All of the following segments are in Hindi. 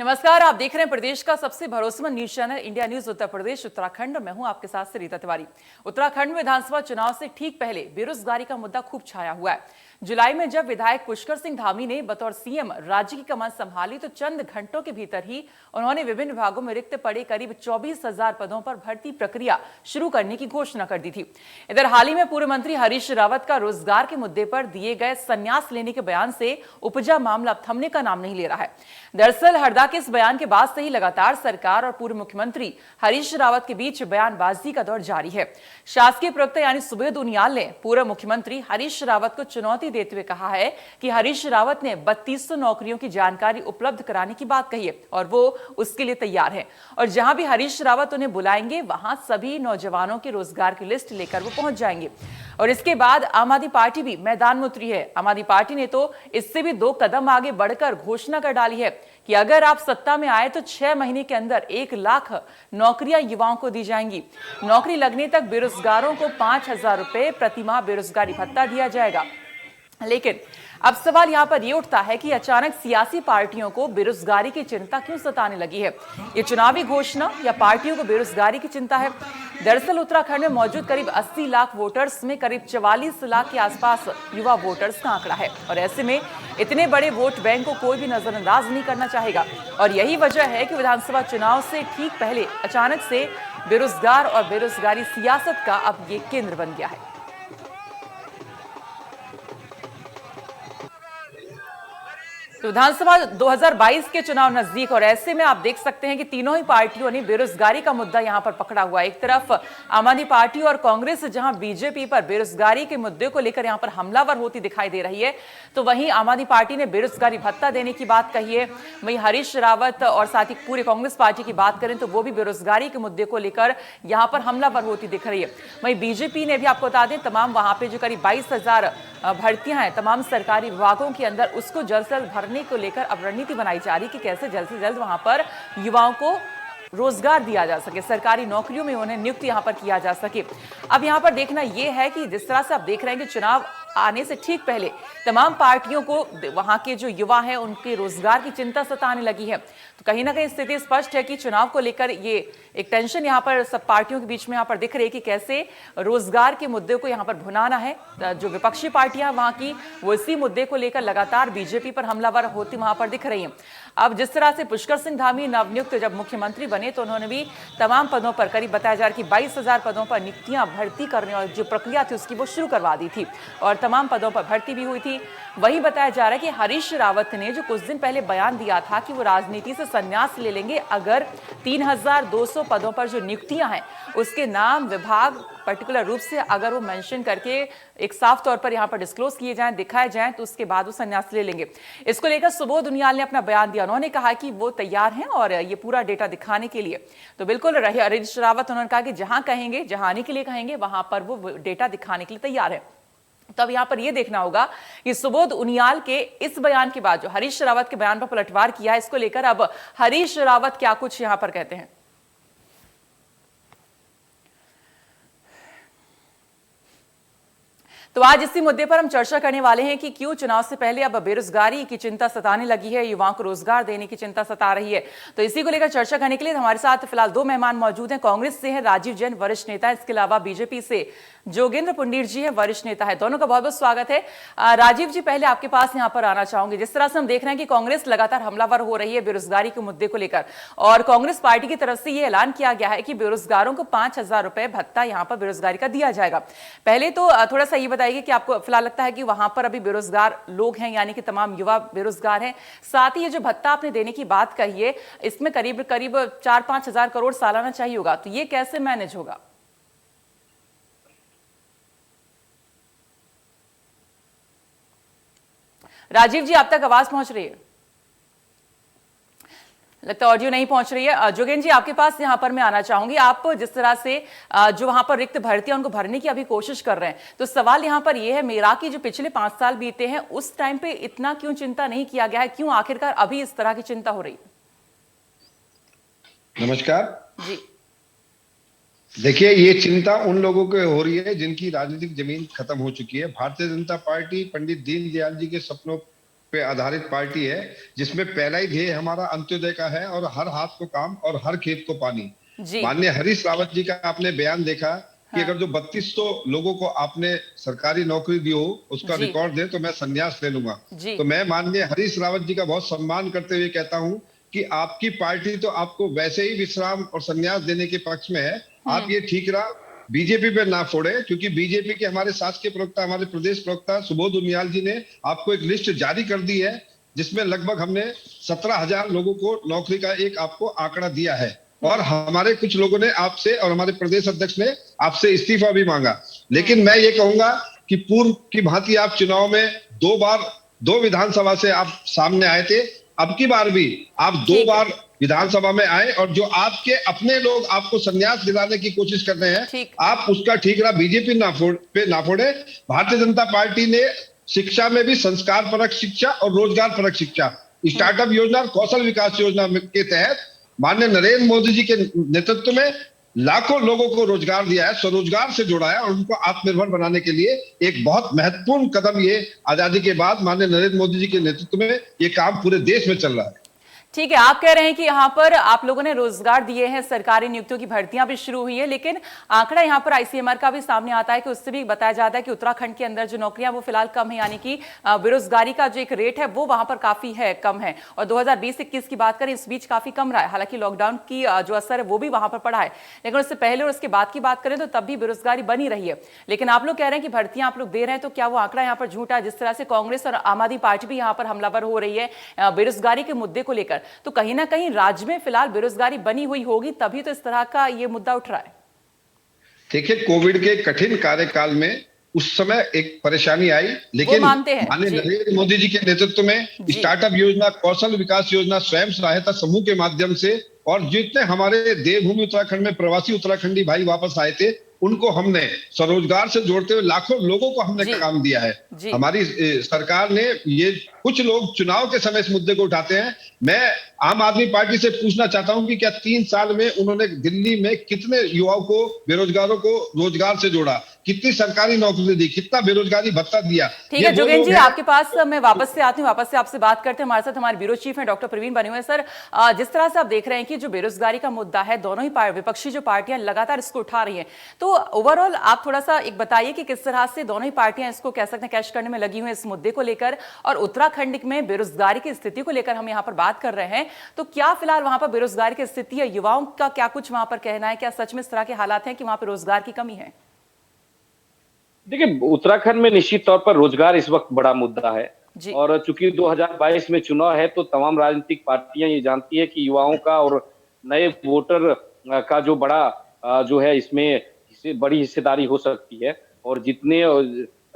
नमस्कार, आप देख रहे हैं प्रदेश का सबसे भरोसेमंद news channel India news Uttar Pradesh Uttarakhand. मैं हूं आपके साथ रीता तिवारी। उत्तराखंड में विधानसभा चुनाव से ठीक पहले बेरोजगारी का मुद्दा खूब छाया हुआ है। जुलाई में जब विधायक पुष्कर सिंह धामी ने बतौर सीएम राज्य की कमान संभाली तो चंद घंटों के भीतर ही उन्होंने विभिन्न विभागों में रिक्त पड़े करीब 24,000 पदों पर भर्ती प्रक्रिया शुरू करने की घोषणा कर दी थी। इधर हाल ही में पूर्व मंत्री हरीश रावत का रोजगार के मुद्दे पर दिए गए संन्यास लेने के बयान से उपजा मामला अब थमने का नाम नहीं ले रहा है। दरअसल हरदा के इस बयान के बाद से ही लगातार सरकार और पूर्व मुख्यमंत्री हरीश रावत के बीच बयानबाजी का दौर जारी है। शासकीय प्रवक्ता यानी सुबोध उनियाल ने पूर्व मुख्यमंत्री हरीश रावत को चुनौती देते हुए कहा है कि हरीश रावत ने 3200 नौकरियों की जानकारी उपलब्ध कराने की बात कही है और वो उसके लिए तैयार है। और जहां भी हरीश रावत उन्हें बुलाएंगे वहां सभी नौजवानों के रोजगार की लिस्ट लेकर वो पहुंच जाएंगे। और इसके बाद आम आदमी पार्टी भी मैदान में उतरी है। आम आदमी पार्टी ने तो इससे भी 2 कदम आगे बढ़कर घोषणा कर डाली है कि अगर आप सत्ता में आए तो 6 महीने के अंदर 1 लाख नौकरियां युवाओं को दी जाएंगी। नौकरी लगने तक बेरोजगारों को 5,000 रुपए प्रतिमाह बेरोजगारी भत्ता दिया जाएगा। लेकिन अब सवाल यहां पर यह उठता है कि अचानक सियासी पार्टियों को बेरोजगारी की चिंता क्यों सताने लगी है। ये चुनावी घोषणा या पार्टियों को बेरोजगारी की चिंता है? दरअसल उत्तराखंड में मौजूद करीब 80 लाख वोटर्स में करीब 44 लाख के आसपास युवा वोटर्स का आंकड़ा है और ऐसे में इतने बड़े वोट बैंक को कोई भी नजरअंदाज नहीं करना चाहेगा। और यही वजह है कि विधानसभा चुनाव से ठीक पहले अचानक से बेरोजगार और बेरोजगारी सियासत का अब ये केंद्र बन गया है। तो विधानसभा 2022 के चुनाव नजदीक और ऐसे में आप देख सकते हैं कि तीनों ही पार्टियों ने बेरोजगारी का मुद्दा यहां पर पकड़ा हुआ है। एक तरफ आम आदमी पार्टी और कांग्रेस जहां बीजेपी पर बेरोजगारी के मुद्दे को लेकर यहां पर हमलावर होती दिखाई दे रही है, तो वहीं आम आदमी पार्टी ने बेरोजगारी भत्ता देने की बात कही है। वहीं हरीश रावत और साथ ही पूरे कांग्रेस पार्टी की बात करें तो वो भी बेरोजगारी के मुद्दे को लेकर यहां पर हमलावर होती दिख रही है। वहीं बीजेपी ने भी आपको बता दें तमाम वहां पे जो करीब 22,000 भर्तियां हैं तमाम सरकारी विभागों के अंदर उसको जल्द से जल्द भरने को लेकर अब रणनीति बनाई जा रही कि कैसे जल्द से जल्द वहां पर युवाओं को रोजगार दिया जा सके, सरकारी नौकरियों में उन्हें नियुक्त यहां पर किया जा सके। अब यहां पर देखना यह है कि जिस तरह से आप देख रहे हैं कि चुनाव आने से ठीक पहले तमाम पार्टियों को वहां के जो युवा हैं उनके रोजगार की चिंता सताने लगी है, तो कहीं ना कहीं स्थिति स्पष्ट है कि चुनाव को लेकर ये एक टेंशन यहां पर सब पार्टियों के बीच में यहां पर दिख रही है कि कैसे रोजगार के मुद्दे को यहां पर भुनाना है। जो विपक्षी पार्टियां वहां की वो इसी मुद्दे को लेकर लगातार बीजेपी पर हमलावर होती वहां पर दिख रही हैं। अब जिस तरह से पुष्कर सिंह धामी नवनियुक्त जब मुख्यमंत्री बने तो उन्होंने भी तमाम पदों पर करीब बताया जा रहा है कि 22,000 पदों पर नियुक्तियां भर्ती करने और जो प्रक्रिया थी उसकी वो शुरू करवा दी थी और तमाम पदों पर भर्ती भी हुई थी। वही बताया जा रहा है कि हरीश रावत ने जो कुछ दिन पहले बयान दिया था कि वो राजनीति से संन्यास ले लेंगे अगर 3,200 पदों पर जो नियुक्तियां हैं उसके नाम विभाग पर्टिकुलर रूप से अगर वो मेंशन करके एक साफ तौर पर यहां पर डिस्क्लोज किए जाएं, दिखाए जाएं, तो उसके बाद वो संन्यास ले लेंगे। इसको लेकर सुबोध उनियाल ने अपना बयान दिया। उन्होंने कहा कि वो तैयार हैं और ये पूरा डेटा दिखाने के लिए तो बिल्कुल रहे। हरीश रावत उन्होंने कहा कि जहां कहेंगे, जहां आने के लिए कहेंगे वहां पर वो डेटा दिखाने के लिए तैयार है। तब यहां पर यह देखना होगा कि सुबोध उनियाल के इस बयान के बाद जो हरीश रावत के बयान पर पलटवार किया है, इसको लेकर अब हरीश रावत क्या कुछ यहां पर कहते हैं। तो आज इसी मुद्दे पर हम चर्चा करने वाले हैं कि क्यों चुनाव से पहले अब बेरोजगारी की चिंता सताने लगी है, युवाओं को रोजगार देने की चिंता सता रही है। तो इसी को लेकर चर्चा करने के लिए हमारे साथ फिलहाल 2 मेहमान मौजूद हैं। कांग्रेस से हैं राजीव जैन, वरिष्ठ नेता, इसके अलावा बीजेपी से जोगेंद्र पुंडीर जी है, वरिष्ठ नेता है। दोनों का बहुत बहुत स्वागत है। राजीव जी, पहले आपके पास यहां पर आना चाहूंगे। जिस तरह से हम देख रहे हैं कि कांग्रेस लगातार हमलावर हो रही है बेरोजगारी के मुद्दे को लेकर और कांग्रेस पार्टी की तरफ से यह ऐलान किया गया है कि बेरोजगारों को 5,000 रुपए भत्ता यहां पर बेरोजगारी का दिया जाएगा। पहले तो थोड़ा सा ये बताइए कि आपको फिलहाल लगता है कि वहां पर अभी बेरोजगार लोग हैं, यानी कि तमाम युवा बेरोजगार हैं, साथ ही ये जो भत्ता आपने देने की बात कही है इसमें करीब करीब 4-5 हजार करोड़ सालाना चाहिए होगा, तो ये कैसे मैनेज होगा? राजीव जी, आप तक आवाज पहुंच रही है? लगता है ऑडियो नहीं पहुंच रही है। जोगेंद्र जी, आपके पास यहां पर मैं आना चाहूंगी। आप जिस तरह से जो वहां पर रिक्त भर्तियां उनको भरने की अभी कोशिश कर रहे हैं, तो सवाल यहां पर यह है मेरा कि जो पिछले 5 साल बीते हैं उस टाइम पे इतना क्यों चिंता नहीं किया गया है, क्यों आखिरकार अभी इस तरह की चिंता हो रही है? नमस्कार जी। देखिए, ये चिंता उन लोगों को हो रही है जिनकी राजनीतिक जमीन खत्म हो चुकी है। भारतीय जनता पार्टी पंडित दीनदयाल जी के सपनों पे आधारित पार्टी है, जिसमें पहला ही ध्येय हमारा अंत्योदय का है और हर हाथ को काम और हर खेत को पानी। जी। माननीय हरीश रावत जी का आपने बयान देखा कि हाँ। अगर जो 3200 लोगों को आपने सरकारी नौकरी दी हो उसका जी। रिकॉर्ड दे तो मैं संन्यास ले लूंगा। जी। तो मैं माननीय हरीश रावत जी का बहुत सम्मान करते हुए कहता हूं कि आपकी पार्टी तो आपको वैसे ही विश्राम और संन्यास देने के पक्ष में है। आप ये ठीकरा बीजेपी पे ना फोड़े, क्योंकि बीजेपी के हमारे शासकीय प्रवक्ता, हमारे प्रदेश प्रवक्ता सुबोध उनियाल जी ने आपको एक लिस्ट जारी कर दी है, जिसमें लगभग हमने 17,000 लोगों को नौकरी का एक आपको आंकड़ा दिया है। और हमारे कुछ लोगों ने आपसे और हमारे प्रदेश अध्यक्ष ने आपसे इस्तीफा भी मांगा। लेकिन मैं ये कहूंगा कि पूर्व की भांति आप चुनाव में 2 बार 2 विधानसभा से आप सामने आए थे, अब की बार भी आप 2 बार विधानसभा में आए और जो आपके अपने लोग आपको संन्यास दिलाने की कोशिश कर रहे हैं, आप उसका ठीकरा बीजेपी ना फोड़े। भारतीय जनता पार्टी ने शिक्षा में भी संस्कार परक शिक्षा और रोजगार परक शिक्षा, स्टार्टअप योजना और कौशल विकास योजना के तहत माननीय नरेंद्र मोदी जी के नेतृत्व में लाखों लोगों को रोजगार दिया है, स्वरोजगार से जोड़ा है और उनको आत्मनिर्भर बनाने के लिए एक बहुत महत्वपूर्ण कदम ये आजादी के बाद माननीय नरेंद्र मोदी जी के नेतृत्व में ये काम पूरे देश में चल रहा है। ठीक है, आप कह रहे हैं कि यहाँ पर आप लोगों ने रोजगार दिए हैं, सरकारी नियुक्तियों की भर्तियां भी शुरू हुई है, लेकिन आंकड़ा यहाँ पर आईसीएमआर का भी सामने आता है कि उससे भी बताया जाता है कि उत्तराखंड के अंदर जो नौकरियां वो फिलहाल कम है, यानी कि बेरोजगारी का जो एक रेट है वो वहां पर काफी है, कम है। और 2020-21 की बात करें इस बीच काफी कम रहा है, हालांकि लॉकडाउन की जो असर है वो भी वहां पर पड़ा है, लेकिन उससे पहले और उसके बाद की बात करें तो तब भी बेरोजगारी बनी रही है। लेकिन आप लोग कह रहे हैं कि भर्तियां आप लोग दे रहे हैं, तो क्या वो आंकड़ा यहाँ पर झूठा है? जिस तरह से कांग्रेस और आम आदमी पार्टी भी यहाँ पर हमलावर हो रही है बेरोजगारी के मुद्दे को लेकर, तो कहीं ना कहीं राज्य में फिलहाल बेरोजगारी बनी हुई होगी, तभी तो इस तरह का ये मुद्दा उठ रहा है। देखिए, कोविड के कठिन कार्यकाल में उस समय एक परेशानी आई, लेकिन माननीय नरेंद्र मोदी जी के नेतृत्व में स्टार्टअप योजना, कौशल विकास योजना, स्वयं सहायता समूह के माध्यम से और जितने हमारे देवभूमि उत्तराखंड में प्रवासी उत्तराखंडी भाई वापस आए थे, उनको हमने स्वरोजगार से जोड़ते हुए लाखों लोगों को हमने काम दिया है। हमारी सरकार ने ये, कुछ लोग चुनाव के समय इस मुद्दे को उठाते हैं। मैं आम आदमी पार्टी से पूछना चाहता हूं कि क्या 3 साल में उन्होंने दिल्ली में कितने युवाओं को, बेरोजगारों को रोजगार से जोड़ा, कितनी सरकारी नौकरी दी, कितना बेरोजगारी भत्ता दिया? ठीक है जोगेन जी, आपके पास मैं वापस से आती हूँ, वापस से आपसे बात करते हैं। हमारे साथ हमारे ब्यूरो चीफ हैं डॉक्टर प्रवीण बने हुए हैं। सर, जिस तरह से आप देख रहे हैं कि जो बेरोजगारी का मुद्दा है, दोनों ही विपक्षी जो पार्टियां लगातार इसको उठा रही हैं, तो ओवरऑल आप थोड़ा सा एक बताइए कि किस तरह से दोनों ही पार्टियां इसको कह सकते हैं कैश करने में लगी हुई इस मुद्दे को लेकर, और उत्तराखंड में बेरोजगारी की स्थिति को लेकर हम यहाँ पर बात कर रहे हैं, तो क्या फिलहाल वहां पर बेरोजगारी की स्थिति है? युवाओं का क्या कुछ वहां पर कहना है? क्या सच में इस तरह के हालात हैं कि वहां पर रोजगार की कमी है? देखिए, उत्तराखंड में निश्चित तौर पर रोजगार इस वक्त बड़ा मुद्दा है, और चूंकि 2022 में चुनाव है तो तमाम राजनीतिक पार्टियां ये जानती है कि युवाओं का और नए वोटर का जो बड़ा जो है इसमें बड़ी हिस्सेदारी हो सकती है, और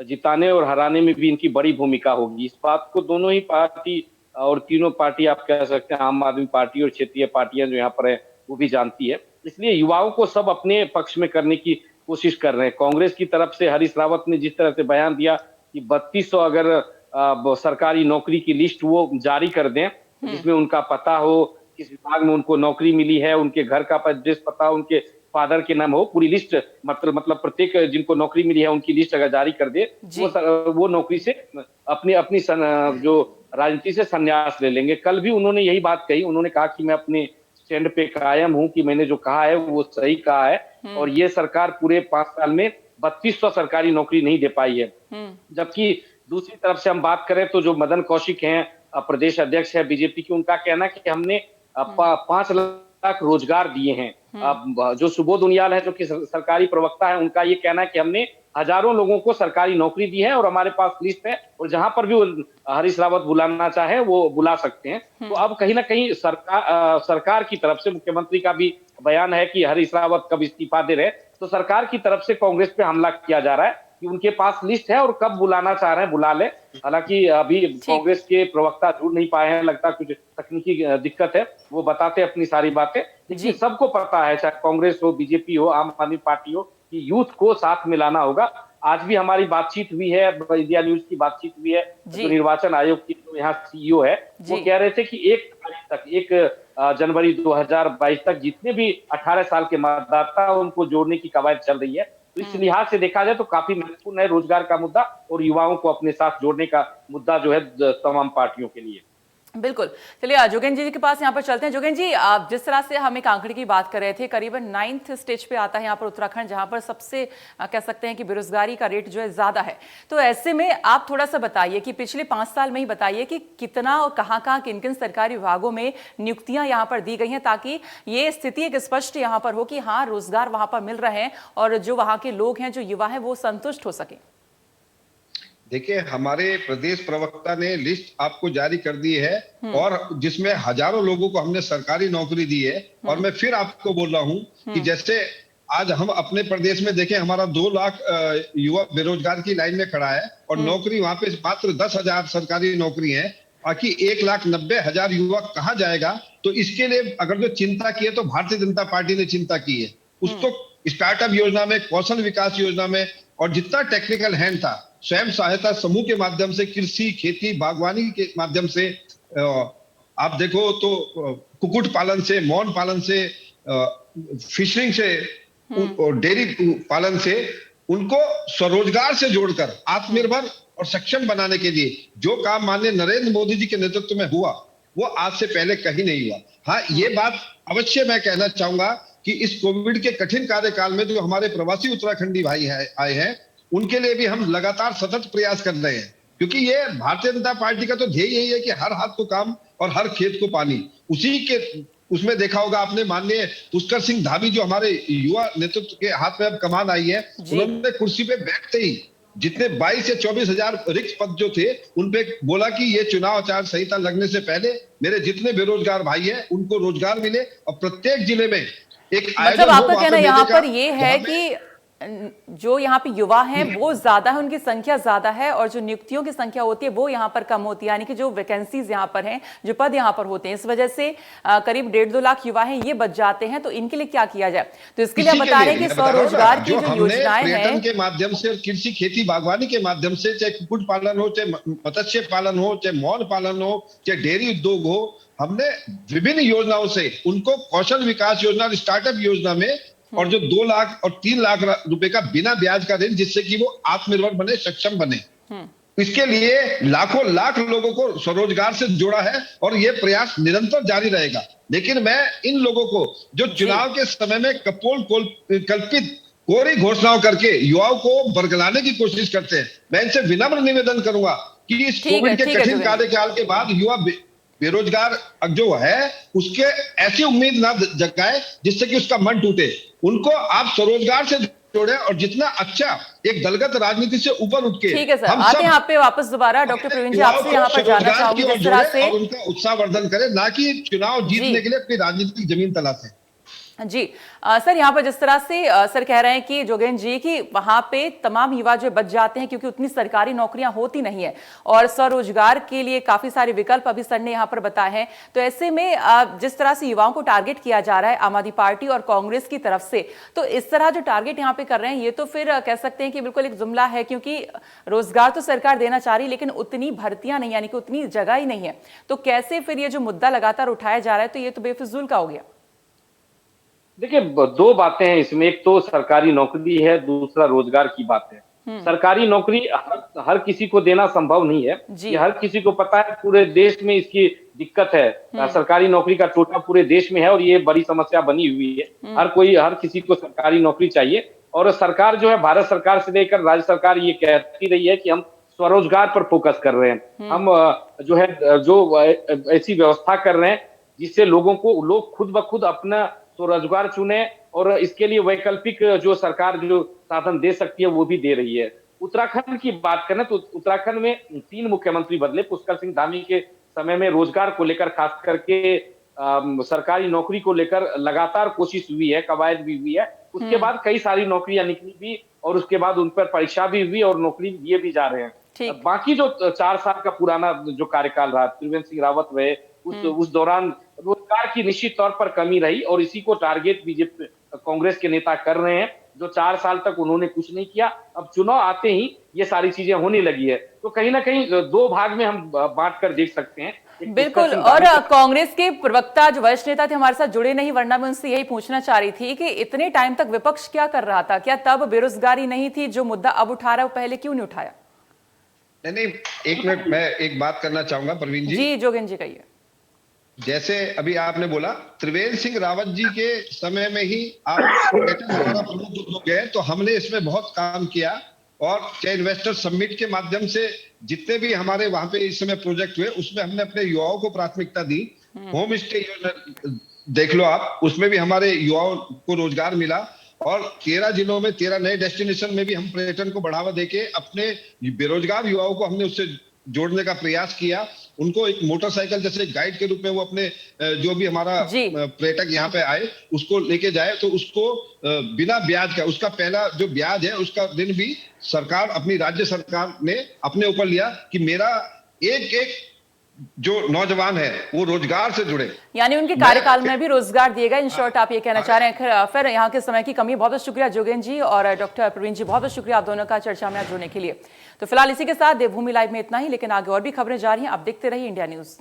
जिताने और हराने में भी इनकी बड़ी भूमिका होगी। इस बात को दोनों ही पार्टी और तीनों पार्टी आप कह सकते हैं, आम आदमी पार्टी और क्षेत्रीय पार्टियां जो यहाँ पर है वो भी जानती है। इसलिए युवाओं को सब अपने पक्ष में करने की कोशिश कर रहे हैं। कांग्रेस की तरफ से हरीश रावत ने जिस तरह से बयान दिया कि 3200 अगर सरकारी नौकरी की लिस्ट वो जारी कर दें, जिसमें उनका पता हो, किस विभाग में उनको नौकरी मिली है, उनके घर का एड्रेस पता, उनके फादर के नाम हो, पूरी लिस्ट, मतलब प्रत्येक जिनको नौकरी मिली है उनकी लिस्ट अगर जारी कर दे, वो नौकरी से अपनी जो राजनीति से संन्यास ले लेंगे। कल भी उन्होंने यही बात कही, उन्होंने कहा कि मैं अपने स्टैंड पे कायम हूं कि मैंने जो कहा है वो सही कहा है, और ये सरकार पूरे 5 साल में 3200 सरकारी नौकरी नहीं दे पाई है। जबकि दूसरी तरफ से हम बात करें तो जो मदन कौशिक हैं, प्रदेश अध्यक्ष है बीजेपी की, उनका कहना है कि हमने 5 लाख रोजगार दिए हैं। जो सुबोध उनियाल है जो कि सरकारी प्रवक्ता है, उनका ये कहना है कि हमने हजारों लोगों को सरकारी नौकरी दी है और हमारे पास लिस्ट है, और जहां पर भी हरीश रावत बुलाना चाहे वो बुला सकते हैं। तो अब कहीं ना कहीं सरकार की तरफ से, मुख्यमंत्री का भी बयान है कि हरीश रावत कब इस्तीफा दे रहे, तो सरकार की तरफ से कांग्रेस पे हमला किया जा रहा है कि उनके पास लिस्ट है और कब बुलाना चाह रहे हैं बुला ले। हालांकि अभी कांग्रेस के प्रवक्ता जुड़ नहीं पाए हैं, लगता कुछ तकनीकी दिक्कत है, वो बताते अपनी सारी बातें। लेकिन सबको पता है, चाहे कांग्रेस हो, बीजेपी हो, आम आदमी पार्टी हो, कि यूथ को साथ मिलाना होगा। आज भी हमारी बातचीत हुई है, इंडिया न्यूज की बातचीत हुई है, जो निर्वाचन आयोग की जो यहाँ सीईओ है, वो कह रहे थे कि 1 जनवरी 2022 तक जितने भी 18 साल के मतदाता उनको जोड़ने की कवायद चल रही है। तो तो इस लिहाज से देखा जाए तो काफी महत्वपूर्ण है रोजगार का मुद्दा और युवाओं को अपने साथ जोड़ने का मुद्दा जो है तमाम पार्टियों के लिए। बिल्कुल। चलिए जोगेंद्र जी के पास यहाँ पर चलते हैं। जोगेंद्र जी, आप जिस तरह से हम एक आंकड़े की बात कर रहे थे, करीबन 9th स्टेज पे आता है यहाँ पर उत्तराखंड, जहाँ पर सबसे कह सकते हैं कि बेरोजगारी का रेट जो है ज्यादा है। तो ऐसे में आप थोड़ा सा बताइए कि पिछले 5 साल में ही बताइए कि कितना और कहाँ किन किन सरकारी विभागों में नियुक्तियां यहाँ पर दी गई हैं, ताकि ये स्थिति एक स्पष्ट यहाँ पर हो कि हाँ, रोजगार वहां पर मिल रहे हैं और जो वहां के लोग हैं, जो युवा है, वो संतुष्ट हो सके। देखिए, हमारे प्रदेश प्रवक्ता ने लिस्ट आपको जारी कर दी है और जिसमें हजारों लोगों को हमने सरकारी नौकरी दी है। और मैं फिर आपको बोल रहा हूं कि जैसे आज हम अपने प्रदेश में देखें, हमारा 2 लाख युवा बेरोजगार की लाइन में खड़ा है और नौकरी वहां पे मात्र 10,000 सरकारी नौकरी है। बाकी 1,90,000 युवा कहाँ जाएगा? तो इसके लिए अगर जो चिंता की है तो भारतीय जनता पार्टी ने चिंता की है। उसको स्टार्टअप योजना में, कौशल विकास योजना में और जितना टेक्निकल हैंड था, स्वयं सहायता समूह के माध्यम से, कृषि, खेती, बागवानी के माध्यम से, आप देखो तो कुक्कुट पालन से, मौन पालन से, फिशरिंग से और डेयरी पालन से, उनको स्वरोजगार से जोड़कर आत्मनिर्भर और सक्षम बनाने के लिए जो काम माननीय नरेंद्र मोदी जी के नेतृत्व में हुआ, वो आज से पहले कहीं नहीं हुआ। हाँ, ये बात अवश्य मैं कहना चाहूंगा कि इस कोविड के कठिन कार्यकाल में जो हमारे प्रवासी उत्तराखंडी भाई आए हैं, उनके लिए भी हम लगातार सतत प्रयास कर रहे हैं, क्योंकि ये भारतीय जनता पार्टी का तो ध्येय यही है कि हर हाथ को काम और हर खेत को पानी। उसी के उसमें देखा होगा आपने, माननीय पुष्कर सिंह धामी जो हमारे युवा नेतृत्व के हाथ में अब कमान आई है, उन्होंने कुर्सी पे बैठते ही जितने 22 या 24,000 रिक्त पद जो थे, उनपे बोला कि ये चुनाव आचार संहिता लगने से पहले मेरे जितने बेरोजगार भाई हैं उनको रोजगार मिले और प्रत्येक जिले में एक मतलब आपका कहना यहाँ पर ये है कि जो यहाँ पे युवा हैं वो ज्यादा है, उनकी संख्या ज्यादा है, और जो नियुक्तियों की संख्या होती है वो यहाँ पर कम होती है, यानी कि जो वैकेंसीज यहाँ पर हैं, जो पद यहाँ पर होते हैं, इस वजह से करीब 1.5-2 लाख युवा हैं, ये बच जाते हैं। तो इनके लिए क्या किया जाए? तो इसके लिए आप बता रहे हैं कि स्वरोजगार की जो योजनाएं हैं के माध्यम से, कृषि, खेती, बागवानी के माध्यम से, चाहे कुक्कुट पालन हो, चाहे मत्स्य पालन हो, चाहे मौन पालन हो, चाहे डेयरी उद्योग हो, हमने विभिन्न योजनाओं से उनको कौशल विकास योजना और स्टार्टअप योजना में और जो 2 लाख और 3 लाख रुपए का बिना ब्याज का ऋण, जिससे कि वो आत्मनिर्भर बने, सक्षम बने, इसके लिए लाखों लाख लोगों को स्वरोजगार से जोड़ा है और ये प्रयास निरंतर जारी रहेगा। लेकिन मैं इन लोगों को जो चुनाव के समय में कल्पित कोरी घोषणाओं करके युवाओं को बरगलाने की कोशिश करते हैं, मैं इनसे विनम्र निवेदन करूंगा कि इस कोविड के कठिन कार्यकाल के बाद युवा बेरोजगार जो है उसके ऐसी उम्मीद ना जगाए जिससे कि उसका मन टूटे। उनको आप स्वरोजगार से जोड़े और जितना अच्छा एक दलगत राजनीति से ऊपर उठ के, ठीक है सर, आते हैं आप पे वापस दोबारा। डॉक्टर प्रवीण जी, आपसे यहाँ पर जानना चाहूंगी जिस तरह से, और उनका उत्साहवर्धन करें, ना कि चुनाव जीतने के लिए अपनी राजनीतिक जमीन तलाशें। जी सर, यहाँ पर जिस तरह से सर कह रहे हैं कि जोगेंद्र जी कि वहां पे तमाम युवा जो बच जाते हैं क्योंकि उतनी सरकारी नौकरियां होती नहीं है और स्वरोजगार के लिए काफी सारे विकल्प अभी सर ने यहाँ पर बताए हैं। तो ऐसे में जिस तरह से युवाओं को टारगेट किया जा रहा है आम आदमी पार्टी और कांग्रेस की तरफ से, तो इस तरह जो टारगेट यहाँ पे कर रहे हैं, ये तो फिर कह सकते हैं कि बिल्कुल एक जुमला है, क्योंकि रोजगार तो सरकार देना चाह रही है लेकिन उतनी भर्तियां नहीं, यानी कि उतनी जगह ही नहीं है। तो कैसे फिर ये जो मुद्दा लगातार उठाया जा रहा है, तो ये तो बेफिजूल का हो गया। देखिए, 2 बातें हैं इसमें, एक तो सरकारी नौकरी है, दूसरा रोजगार की बात है। सरकारी नौकरी हर किसी को देना संभव नहीं है, ये हर किसी को पता है, पूरे देश में इसकी दिक्कत है। सरकारी नौकरी का टोटा पूरे देश में है और ये बड़ी समस्या बनी हुई है। हर किसी को सरकारी नौकरी चाहिए और सरकार जो है, भारत सरकार से लेकर राज्य सरकार ये कहती रही है कि हम स्वरोजगार पर फोकस कर रहे हैं। हम जो ऐसी व्यवस्था कर रहे हैं जिससे लोग खुद ब खुद अपना स्वरोजगार चुने और इसके लिए वैकल्पिक जो सरकार जो साधन दे सकती है वो भी दे रही है। उत्तराखंड की बात करें तो उत्तराखंड में 3 मुख्यमंत्री बदले। पुष्कर सिंह धामी के समय में रोजगार को लेकर, खास करके सरकारी नौकरी को लेकर लगातार कोशिश हुई है, कवायद भी हुई है। उसके बाद कई सारी नौकरियां निकली भी और उसके बाद उन पर परीक्षा भी हुई और नौकरी दिए भी जा रहे हैं। बाकी जो 4 साल का पुराना जो कार्यकाल रहा, त्रिवेंद्र सिंह रावत रहे, उस दौरान रोजगार की निश्चित तौर पर कमी रही और इसी को टारगेट बीजेपी कांग्रेस के नेता कर रहे हैं। जो 4 साल तक उन्होंने कुछ नहीं किया, अब चुनाव आते ही ये सारी चीजें होने लगी है। तो कहीं ना कहीं 2 भाग में हम बांट कर देख सकते हैं। बिल्कुल। और कांग्रेस के प्रवक्ता जो वरिष्ठ नेता थे हमारे साथ जुड़े नहीं, वरना मैं उनसे यही पूछना चाह रही थी कि इतने टाइम तक विपक्ष क्या कर रहा था? क्या तब बेरोजगारी नहीं थी? जो मुद्दा अब उठा रहा है वो पहले क्यों नहीं उठाया? नहीं, एक मिनट, मैं एक बात करना चाहूंगा प्रवीण जी। जी जोगेन जी कहिए। जैसे अभी आपने बोला, त्रिवेंद्र सिंह रावत जी के समय में ही आप हमारा प्रमुख उद्योग है, तो हमने इसमें बहुत काम किया। और चाहे इन्वेस्टर समिट के माध्यम से जितने भी हमारे वहां पे इस समय प्रोजेक्ट हुए, उसमें हमने अपने युवाओं को प्राथमिकता दी। होम स्टे देख लो आप, उसमें भी हमारे युवाओं को रोजगार मिला। और 13 जिलों में 13 नए डेस्टिनेशन में भी हम पर्यटन को बढ़ावा देके अपने बेरोजगार युवाओं को हमने उससे जोड़ने का प्रयास किया। उनको एक मोटरसाइकिल जैसे गाइड के रूप में वो अपने जो भी हमारा पर्यटक यहाँ पे आए उसको लेके जाए, तो उसको बिना ब्याज का, उसका पहला जो ब्याज है उसका ऋण भी सरकार, अपनी राज्य सरकार ने अपने ऊपर लिया कि मेरा एक एक जो नौजवान है वो रोजगार से जुड़े। यानी उनके कार्यकाल में भी रोजगार दिएगा, इन शॉर्ट आप ये कहना चाह रहे हैं। फिर यहाँ के समय की कमी। बहुत बहुत शुक्रिया जोगेन जी और डॉक्टर प्रवीण जी, बहुत बहुत शुक्रिया आप दोनों का चर्चा में जुड़ने के लिए। तो फिलहाल इसी के साथ देवभूमि लाइव में इतना ही, लेकिन आगे और भी खबरें जा रही हैं। आप देखते रहिए इंडिया न्यूज।